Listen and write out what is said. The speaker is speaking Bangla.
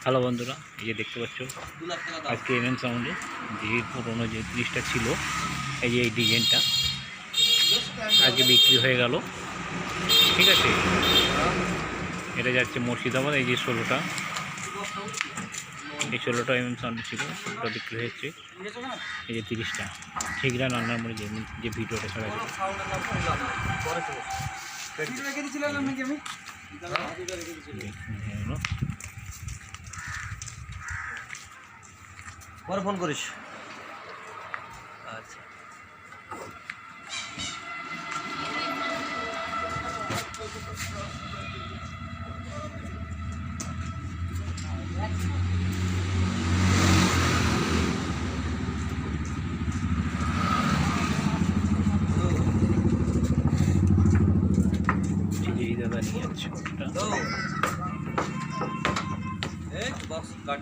হ্যালো বন্ধুরা, এই যে দেখতে পাচ্ছ আজকে এমএন সাউন্ডে যে পুরোনো যে জিনিসটা ছিল, এই যে এই ডিজাইনটা আজকে বিক্রি হয়ে গেল। ঠিক আছে, এটা যাচ্ছে মুর্শিদাবাদ। এই যে 16টা, এই 16টা এমএন সাউন্ডে ছিল, 16টা বিক্রি হয়েছে। এই যে 30টা ঠিকরা রান্নার মধ্যে যে ভিডিওটা ছাড়া ছিল, পরে ফোন করিস। আচ্ছা, এই দাদা নিয়ে যাচ্ছে ওটা। Box cut